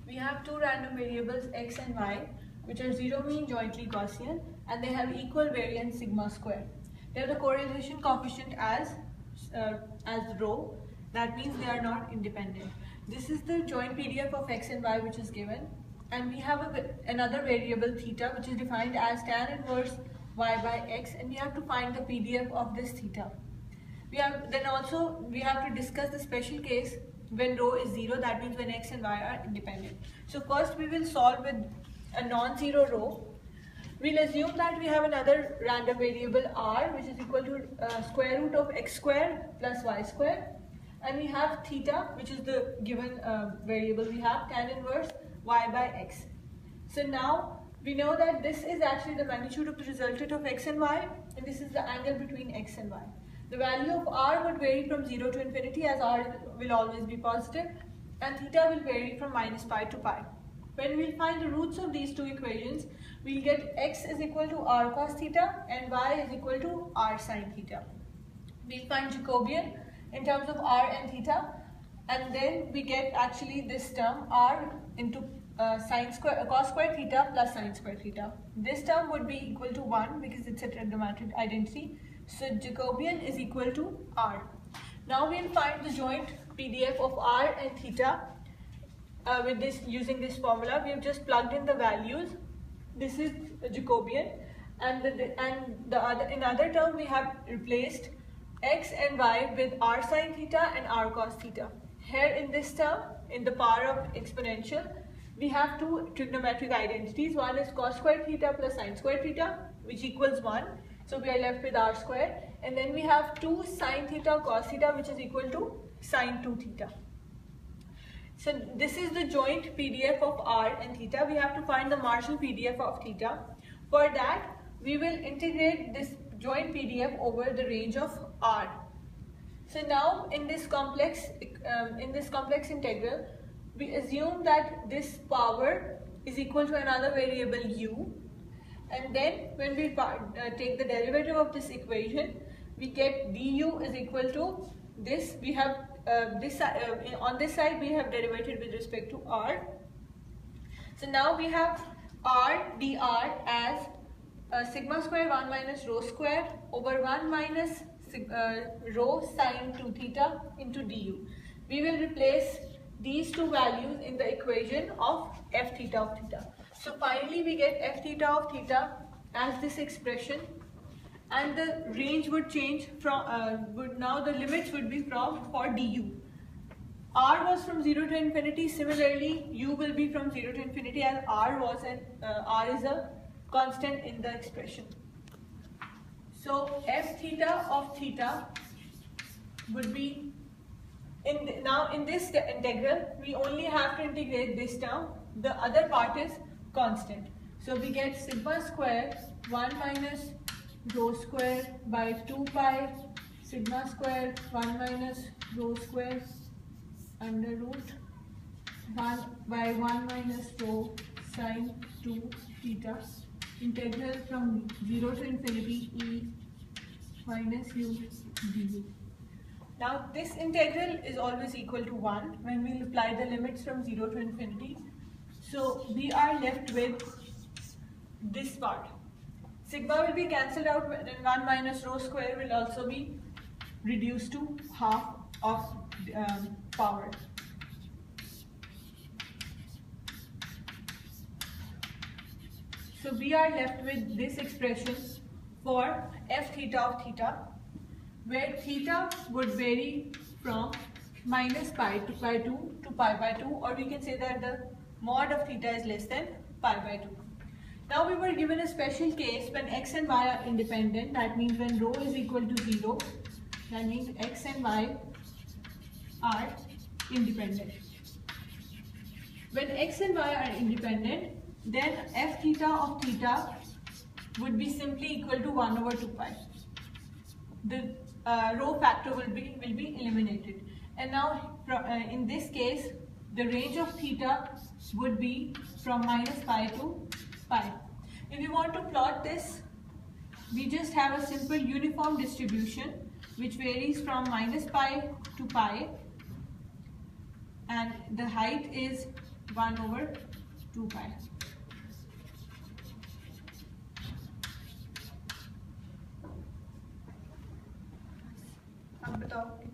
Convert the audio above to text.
We have two random variables x and y which are zero mean jointly Gaussian and they have equal variance sigma square. They have the correlation coefficient as rho. That means they are not independent. This is the joint PDF of x and y which is given, and we have another variable theta which is defined as tan inverse y by x, and we have to find the PDF of this theta. We have to discuss the special case when rho is 0, that means when x and y are independent. So first we will solve with a non-zero rho. We'll assume that we have another random variable r which is equal to square root of x square plus y square, and we have theta which is the given variable. We have tan inverse y by x. So now we know that this is actually the magnitude of the resultant of x and y, and this is the angle between x and y. The value of r would vary from 0 to infinity, as r will always be positive, and theta will vary from minus pi to pi. When we'll find the roots of these two equations, we'll get x is equal to r cos theta and y is equal to r sin theta. We'll find Jacobian in terms of r and theta, and then we get actually this term r into cos square theta plus sin square theta. This term would be equal to 1 because it's a trigonometric identity. So Jacobian is equal to r. Now we'll find the joint PDF of r and theta using this formula. We have just plugged in the values. This is Jacobian, and in other term we have replaced x and y with r sin theta and r cos theta. Here in this term, in the power of exponential, we have two trigonometric identities. One is cos square theta plus sin square theta, which equals 1. So we are left with r square. And then we have 2 sin theta cos theta, which is equal to sin 2 theta. So this is the joint PDF of r and theta. We have to find the Marshall PDF of theta. For that, we will integrate this joint PDF over the range of r. So now in this complex integral, we assume that this power is equal to another variable u, and then when we take the derivative of this equation, we get du is equal to this. We have on this side we have derivated with respect to r. So now we have r dr as sigma square 1 minus rho square over 1 minus rho sin 2 theta into du. We will replace these two values in the equation of f theta of theta. So finally we get f theta of theta as this expression, and the range would change from now the limits would be for du. R was from 0 to infinity. Similarly, u will be from 0 to infinity, as r is a constant in the expression. So f theta of theta would be now in this integral we only have to integrate this term. The other part is constant. So we get sigma square 1 minus rho square by 2 pi sigma square 1 minus rho square under root 1 by 1 minus rho sin 2 theta, integral from 0 to infinity e minus u du. Now this integral is always equal to 1 when we apply the limits from 0 to infinity. So we are left with this part. Sigma will be cancelled out, and 1 minus rho square will also be reduced to half of power. So we are left with this expression for f theta of theta, where theta would vary from minus pi to pi 2 to pi by 2, or we can say that the mod of theta is less than pi by 2. Now we were given a special case when x and y are independent. That means when rho is equal to 0, that means x and y are independent. When x and y are independent, then f theta of theta would be simply equal to 1 over 2 pi. The rho factor will be eliminated, and now in this case the range of theta would be from minus pi to pi. If you want to plot this, we just have a simple uniform distribution which varies from minus pi to pi, and the height is 1/2 pi. अब बताओ